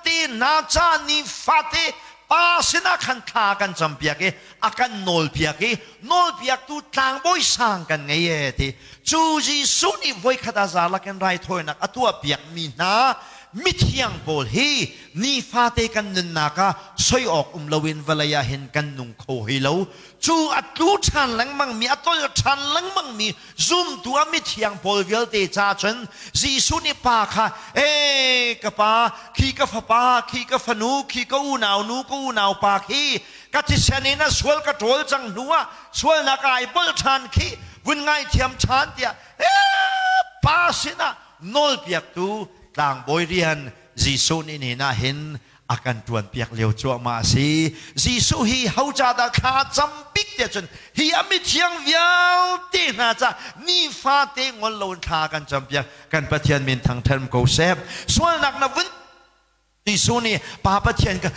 ตีน่าจะนิฟาเตPasina kan tha kan champiak e akan nol piak e nol piak tu tlang boy sang kan ngai e ti chu Jisu ni voi khata zala kan rai thoi nak atua piak mi na mi thiang bol hi ni fa te kan nun na ka soi ok lowin valaya hin kan nung kho hi lo chu atu chan lang mang mi atol chan lang mang mi zoom tu mi thiang bol vel te cha chen Jisu ni pa kha ka pa khi ka fa pa khi ka fa nu khi ka u nau pa khi ka ti sani na swal ka tol chang nuwa swal na kai bol chan khi vun ngai thiam chan tia pa sina nol piak tu tang boy rian Jisu ni ni na hin akan tuan piak leo chua ma si Jisu hi hau cha da kha cham pik te chun hi ami thiang viau te na cha ni fa te ngol lon tha kan cham piak kan pathian min thang them ko sep swal nak na vun Jisu ni pa pathian ka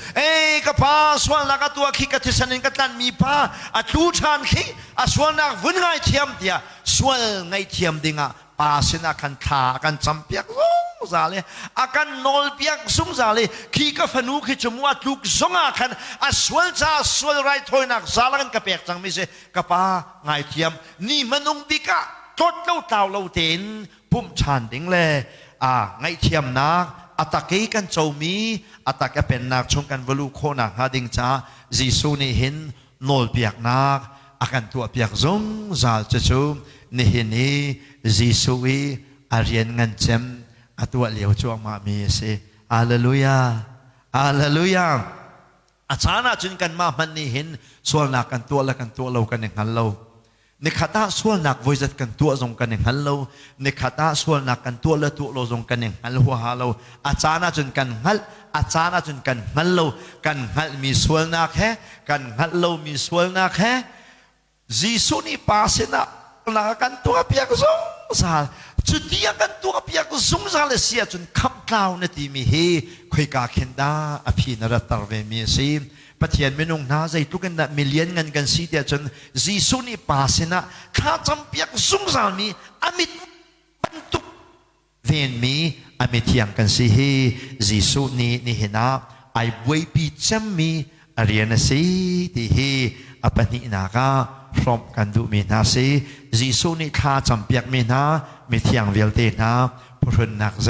ka pa swal nak atua khi ka thisanin ka tan mi pa atu chan khi a swal nak vun ngai thiam tia swal ngai thiam dinga pa sina kan tha kan cham piak zale akan nol piak sung zale khi ka fanu khi chumwa tuk zonga khan aswal cha swal rai thoi nak zalan ka pek chang mi se ka pa ngai thiam ni manung bika tot lo taw lo ten pum chan ding le ngai thiam nak atake kan chomi ataka pen nak chung kan valu khona ha ding cha Jisu ni hin nol piak nak akan tua piak zong zal chu ni hin ni Jisu wi arian ngan chem atua liu chuang ma mi se hallelujah hallelujah achana chun kan ma man ni hin sual nak kan tua la kan tua lo kan hal lo ni khata sual nak voizat kan tua zong kan hal lo ni khata sual nak kan tua la tu lo zong kan hal ho ha lo achana chun kan hal lo kan hal mi sual nak he kan hal lo mi sual nak he Jisu ni pasina na kan tua piak zong sal Chutia kan tua piak zung zale sia chun kham tlau na ti mi he khoi ka khenda aphi na ra tarve mi si pathian menung na zai tu kan da million ngan kan si tia chun Jisu ni pasina kha cham piak zung zal mi amit bantu ven mi amit yang kan si he Jisu ni hina ai boi pi cham mi ariana si ti he apani na ka พร้อมกันดูมีนาสิจีสุนิข้าจำเปียกมีนามีเทียงเวลเตนาพรุนนักใจ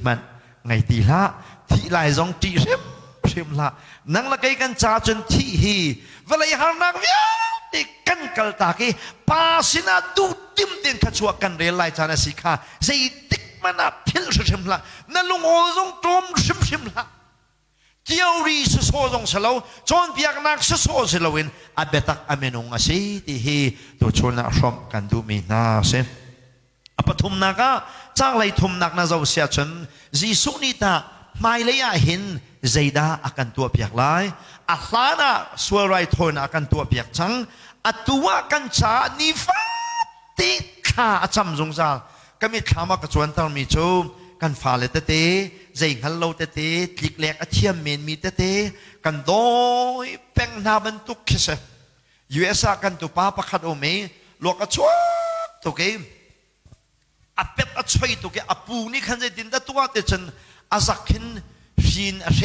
มันไงตีละที่ลายจงตีเร็มเร็มละนั่งละไกกันจ่าจนที่ฮีเวลาหานักเวียติกันกัลตากีปาสินาดูติมเตียนขจวกันเรียลายจานาสิกาใจติกมันอับพิลเร็มละนั่นลุงโอจงตรมเร็มละเกี่ยวรีสุโซจงเสลาจนเปียกนักสุโซเสลาวินอาเบตักอเมนงอาศัยที่ฮีตัวชนนักรบกันดูมีนาเสอปทุมนักจ้างเลยทุมนักนาเจ้าเสียจนจีสุนิตาไม่เลยเห็นใจดาอากันตัวเปียกลายอัลลานะสวยไรทนอากันตัวเปียกจังอัตัวกันชานิฟัติข้าจำจงจาก็มีข้ามากระชวนตอนมีโจกันฟ้าเลตเตใจหันโลเตเตคลิกแหลกเทียมเมนมีเตเตกันโดยแป้งนาบรรทุกคิเซยูเอสกันตัวป้าประคัดโอเมลวกกระชวตัวเกมอาเป็ดอาช่วยตัวเกอาปูนี่ขันใจดินตะตัวเตจันอาซักเห็นฟินอาเช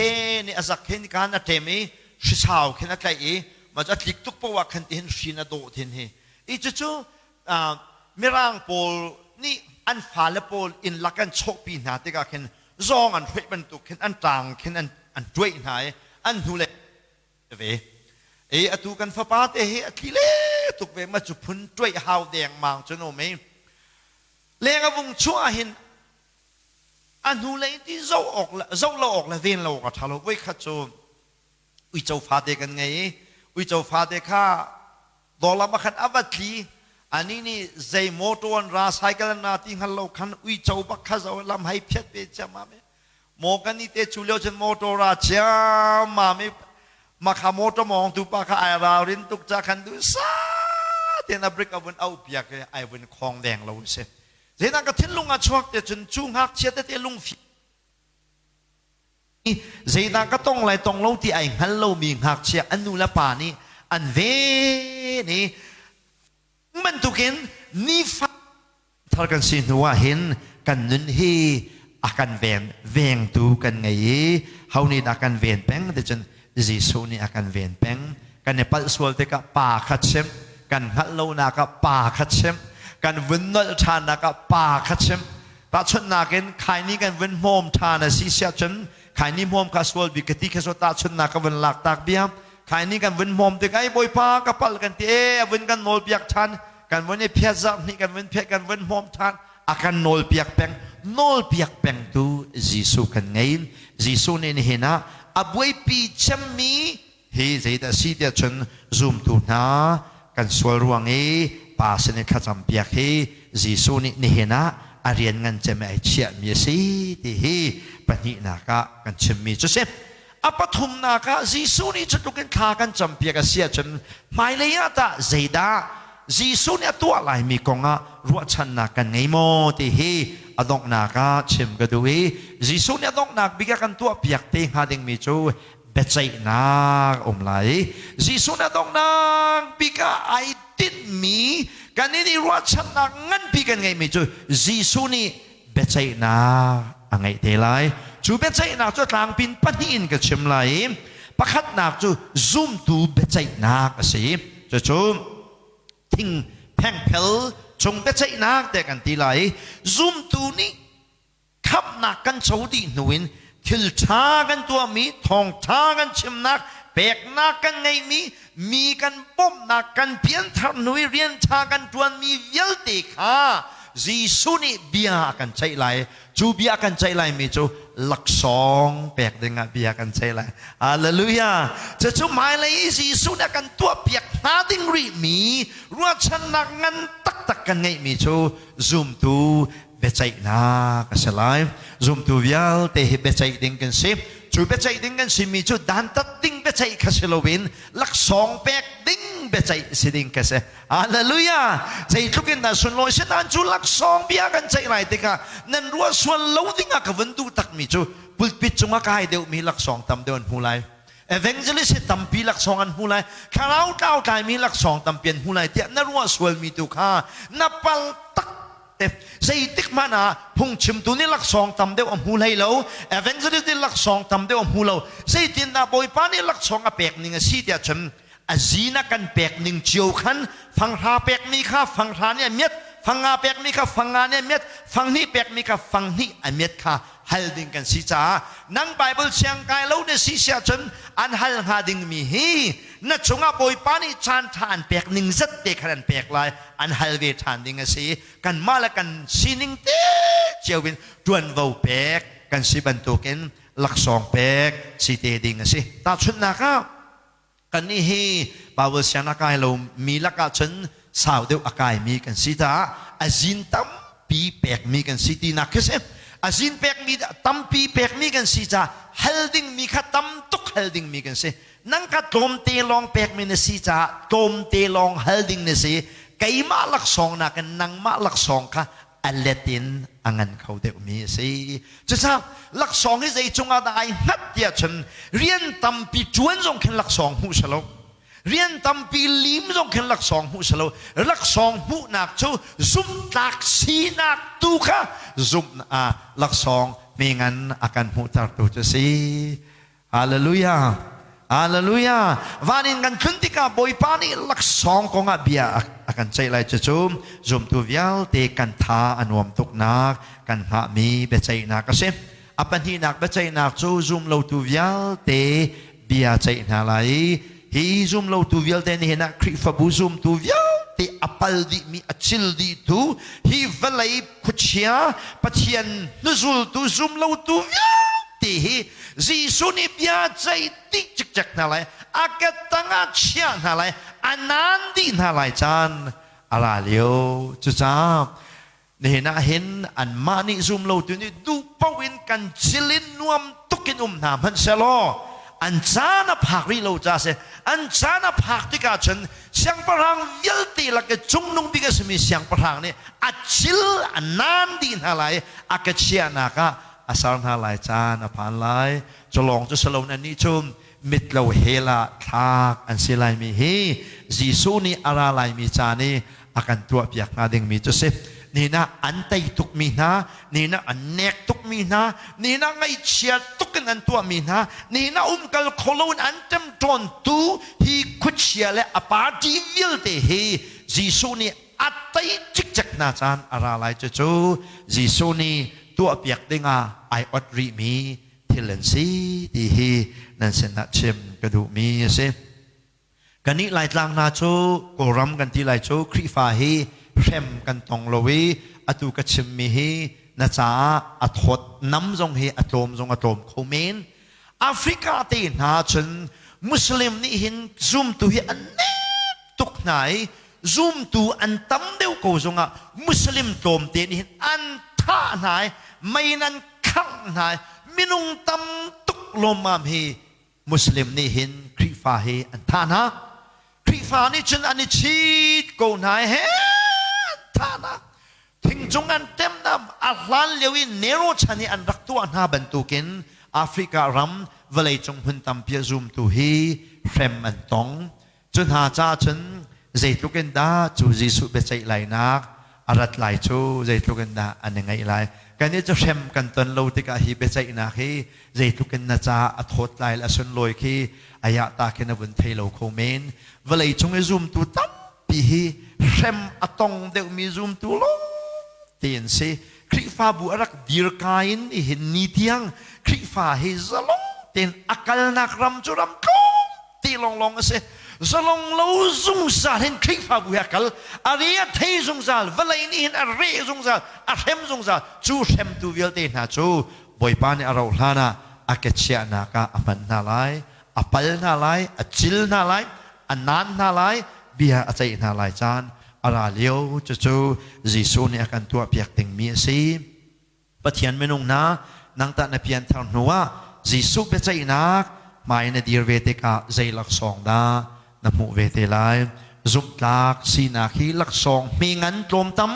นี่อาซักเห็นการอาเทมีชิชาวเห็นอะไรมันจะคลิกตุกปวักขันเห็นฟินอาโดเห็นเฮอีจู่ๆมีร่างโพลนี่อันฟ้าและโพลอินลักกันโชคปีนาติกาเห็นซองอันเพื่อนตุกเห็นอันต่างเห็นอันด้วยหายอันหูเล่เวอตูกันฟ้าป้าเตะทีเล่ตุกเวมาจุพุนด้วยหาวแดงมังจนโอเมเลี้ยงวงชั่วเห็นอันหูเล่ที่เจ้าออกละเจ้าเราออกละเวียนเราออกทะเลาะไว้ขัดโจวิจารฟ้าเตกันไงวิจารฟ้าเตข้าดอลลาร์มาขัดอับทีอันนี้นี่ใจมอเตอร์ราไซเคิลนาที่ฮัลโหลขันวิจารบักข้าจะลำให้เพียรเปจมาเมโมกันนี่เตชุเลียวจนมอเตอร์ราจามาเมมาขามอเตอร์มองตุปะข้าไอรารินตุกจากขันดูซาเตนับริกเอาวันเอาเปียกไอวันคลองแดงเราเสเจนังก็ทิ้งลุงอาชวกเตจนจุงหักเชียเตเตลุงฟีเจนังก็ต้องไล่ต้องลงที่ไอฮัลโหลมีหักเชียอันนู้นละป่านี่อันเวนี่มันตุกินนี่ฟ้าทากันสินว่าเห็นกันนึนเฮอากันเวนเวงตูกันไงเฮานี่อากันเวนแปงแต่จนจีซูนี่อากันเวนแปงกันในปัสสาวะเตก็ป่าขัดเชมกันฮัลโหลนาก็ป่าขัดเชมกันวินนอลทานาก็ป่าขัดเชมตัดชนนากันใครนี่กันวินโฮมทานาซีเซียจนใครนี่โฮมคาสวอลบิกติคาสวตัดชนนาก็วินหลักตักเบียมใครนี่กันวินโฮมเตก็ไอ้บอยป้ากับปัลกันเตะวินกันโนลเปียกชันกันวันนี้เพียรจับนี่กันวันเพียรกันวันหอมทานอาการโนลเปียกแปงโนลเปียกแปงตูจีสุกันไงจีสุนี่เห็นนะอับไว้ปีจำมีเฮ้ใจแต่สิเดียจนซูมตูนะกันสวยรวงเอป่าเสนขจำเปียกเฮจีสุนี่เห็นนะอาเรียนเงินจะไม่เชี่ยมีสิที่เฮปนินากะกันเชื่อมีจุดเสพอปทุมนากะจีสุนี่จะตุกันขากันจำเปียกเสียจนไม่เลยอะตาใจดาจีสุเนี่ยตัวอะไรมีกงะรัวชันนักกันไงโมติเฮอดอกนักะเชื่อมกันดูเฮจีสุเนี่ยดอกนักบิกกันตัวเปียกเตงหาดิงมีจูเบใจนักไหลจีสุเนี่ยดอกนักบิกไอติดมีกันนี่รัวชันนักงั้นบิกันไงมีจูจีสุนี่เบใจนักอะไรเทไลจูเบใจนักจูต่างปินปนินกับเชื่อมไหลประคัดนักจูซุ่มดูเบใจนักสิจูทิ้งแพงเพลจงเป็นใจนักแต่กันทีไรซุ่มตูนี้ขับนักกันโชดีหนุ่นทิลชากันตัวมีทองชากันชิมนักแปกนักกันไงมีกันป้มนักกันเพียนทับหนุ่ยเรียนชากันตัวมีเยลติค่ะจีสุนี่เบียกันใจไหลจูเบียกันใจไหลมีจูหลักสองแปลกเด้งเบียกันใจไหลฮาเลลูยาจะจูหมายเลยจีสุนี่กันตัวเปียกหาดิ้งรีมีรัวชนะงันตักกันไงมีจูซุ่มตูเบใจนักสลายซุ่มตูวิลเตะเบใจดิ้งกันสิจูเบใจดิ้งกันสิมีจูดันตัดดิ้งเบใจคัสโลวินหลักสองแปลกดิ้งเบใจสิดิ้งกันสิฮาเลลูยาใจทุกินแต่ส่วนลอยเส้นนั้นจูหลักสองเบียกันใจไหลติกานั่นรัวส่วนเราดิ้งกับวันดูตักมีจูปุลปิดจงมาใครเดียวมีหลักสองตำเดียวหูไลเอเวนเจลิสตำปีหลักสองอันหูไลคาราอุต้าใจมีหลักสองตำเปลี่ยนหูไลเดียนั่นรัวส่วนมีตุกานับปัลตักเตใจติกมานะพงชิมตัวนี้หลักสองตำเดียวอมหูไลแล้วเอเวนเจลิสนี่หลักสองตำเดียวอมหูเราใจตินนาบอยปานี่หลักสองอเปกนี่งสีเดียชม azina kan pek ning chiu khan phang ra pek mi kha phang ra ne met phang nga pek mi kha phang nga ne met phang ni pek mi kha phang ni a met kha hal ding kan si cha nang bible siang kai lo ne si sia chen an hal nga ding mi hi na chunga boy pani chan than pek ning zat te khan pek lai an hal ve than ding a si kan mala kan sining te chewin tuan vo pek kan si ban tu ken lak song pek si te ding a si ta chun na kaกันนี่ฮีบาวเสียนักายเรามีลักษณะฉันสาวเดียวอากายมีกันสิตาอาจินตั้มปีแปกมีกันสิตีนักเสียอาจินแปกมีตั้มปีแปกมีกันสิจ้าเฮลดิ้งมีขัดตั้มตุกเฮลดิ้งมีกันสินั่งขัดโจมเตลองแปกมีนสิจ้าโจมเตลองเฮลดิ้งนสิไก่มาลักสองนักนั่งมาลักสองค่ะอัลเลตินอังันเขาเดียวมีสิจะทราบลักสองที่ใจจงอาได้นัดเดียฉันเรียนตั้มปีจวนจงขึ้นลักสองหูสโลเรียนตั้มปีลิมจงขึ้นลักสองหูสโลลักสองหูนักชูซุ่มตักสีนักตุค่ะซุ่มลักสองไม่งั้นอาการหูตักตุจะสิฮาเลลูยาฮาเลลูยาวันนี้กันขึ้นที่กับอยปานี่ลักสองของอาเบียakan cai lai chuchum zum tu vial te kan tha anuam tuk nak kan ha mi be chai nak ase apan hi nak be chai nak chu zum lo tu vial te bia chai na lai hi zum lo tu vial te ni na kri fa bu zum tu vial te apal di mi achil di tu hi valai khuchia pathian nuzul tu zum lo tu vial te hi zi suni bia chai ti chik chak na lai akat tanga chia na lai anandi na lai chan ala leo chu cha ni na hin an mani zum lo tu ni du pawin kan chilin nuam tukin na man selo an chana phakri lo cha se an chana phak ti ka chen siang parang yelti la ke chungnung bi ka smi siang parang ni achil anandi na lai akachia na ka asar na lai chan apan lai cholong chu selo na ni chumมิดเราเฮลาทากอันสิไลมีเฮจีซูนี่อะไรไลมีจานี่อาการตัวเปียกนาดึงมีจุดเสพนี่นะอันไตตุกมีนะนี่นะอันเนกตุกมีนะนี่นะไงเชียตุกกันอันตัวมีนะนี่นะกัลโคโลนอันเต็มตอนตูฮีคุเชียและอปาร์ตีวิลเตเฮจีซูนี่อัตไตจิกจักนาจานอะไรไลจะจูจีซูนี่ตัวเปียกดึงไออดรีมีเทเลนซีดีฮีนั่นเสนาเชมกระดูมีเสกันนี้ลายตางนาโชกรำกันที่ลายโชครีฟ้าเฮเชมกันตองโลวีอตุกชิมมีเฮนาจาอัฐดน้ำจงเฮอัตโมจงอัตโมโคเมนแอฟริกาตีนาชนมุสลิมนี่เห็นซุ่มตัวเฮอันเนตุกไหนซุ่มตัวอันตั้มเดียวกูจงอ่ะมุสลิมโจมตีนี่เห็นอันท่าไหนไม่นั้นข้างไหนมินุงตั้มตุกลมมาเฮมุสลิมนี่เห็นคริฟ้าเฮอันท่านะคริฟ้านี่ฉันอันนี้ชีดกูนายเฮท่านะถึงจงอันเต็มน้ำอัลลันเลวินเนโรชันนี่อันรักตัวนาบันตุกินแอฟริการำเวลัยจงหุ่นตั้มเปียซุมตุเฮเฟรมอันตองจนหาจ้าฉันใจตุกินดาจูจิสุเบใจไหลนักอารัดไหลจูใจตุกินดาอันยังไงไหลกันนี้จะเชมกันตนเราติกาฮีเบใจนักฮีใจทุกันนะจ๊ะอัฐดไหลละส่วนลอยคีอายะตาเคนบุญเทโลโคเมนเวลัยจงให้ซุมตุตั้มปีฮีเชมอัตองเดียวมีซุมตุลงเตียนเซคริฟ้าบุรักดีร์กายนเห็นนิทยังคริฟ้าเฮซาลงเตียนอักลนักรำจุรำกงตีลงเซสลงเราซุงซาเห็นคริฟ้าบุยักลอะไรเทซุงซาเวลัยนี่เห็นอะไรซุงซาอาเทมซุงซาจูเทมตูวิลเตนะจูบอยปานอาราลานะอาเกเชียนักอาปันนาไลอาปัลนาไลอาจิลนาไลอันนานนาไลเบียอาใจนาไลจานอาราเลียวจูจิซูนี่อาการตัวเปียกติงมีสีปะเทียนเมนุงนะนังตะนเพียนทางหัวจิซูเปใจนักไม่ในดีเวติกาใจหลักสองดานำหูเวทีไลจุดลักสีนักฮีหลักสองมีงั้นตรมตั้ม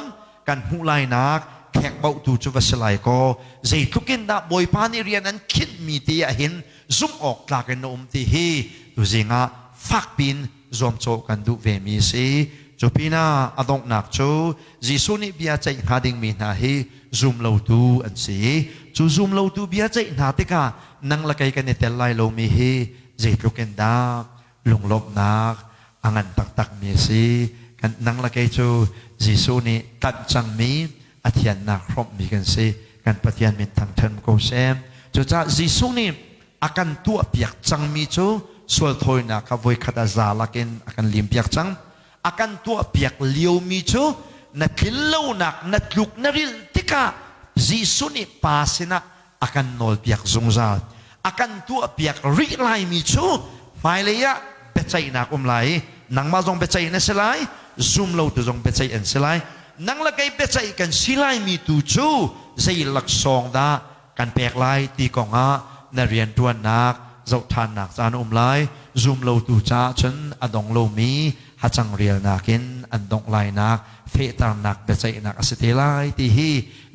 กันหูไลนักแขกเบาตูจุวสลายก็ใจทุกินดาบอยปานิเรียนนั้นคิดมีตีเห็นจุมออกลากันอมตีฮีดูสิงะฟักปินรวมโจกันดูเวมีสีจูปีน่าอดงนักจูจิสุนิเบียใจหาดิ่งมีนาฮีจุมเลาตูอันสีจูจุมเลาตูเบียใจหาติกานังละไกกันเนเตลไลโลมีฮีใจทุกินดา ลงลบนักอังันตักมีสิกันนังละเกจูจิสุนี่ตัดจังมีอาเทียนนักครบมีกันสิกันปฏิญาณมีทางเทินกูเซมจูจ้าจิสุนี่akan tua piak cang mi chu sual thoi na ka voi khata za lakin akan lim piak chang akan tua piak liu mi chu na thillo nak na tluk na ril tika jisu ni pasina akan nol piak zungza akan tua piak ri lai mi chu mai le ya bechai nak lai nang ma jong bechai na selai zoom lo tu jong bechai en selai nang la kai bechai kan silai mi tu chu zai lak song da kan pek lai ti konga naเรียนตัวนักเจ้าทานนักจานไลซูมโลตูจ้าฉันอดงโลมีฮัจังเรียลนักินอันดงไลนักเฟตานักเบใจนักอสิเทไลที่ฮี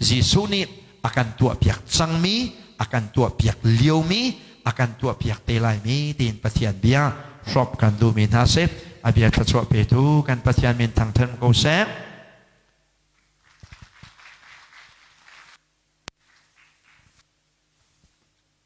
จิสุนีakanตัวเปียกจังมีakanตัวเปียกเลี้ยวมีakanตัวเปียกเตไลมีตีนปะเทียนเบียชอบกันดูมีนาเซฟอาเบียพระชวเปตูกันปะเทียนมีทางเทินโกเซฟ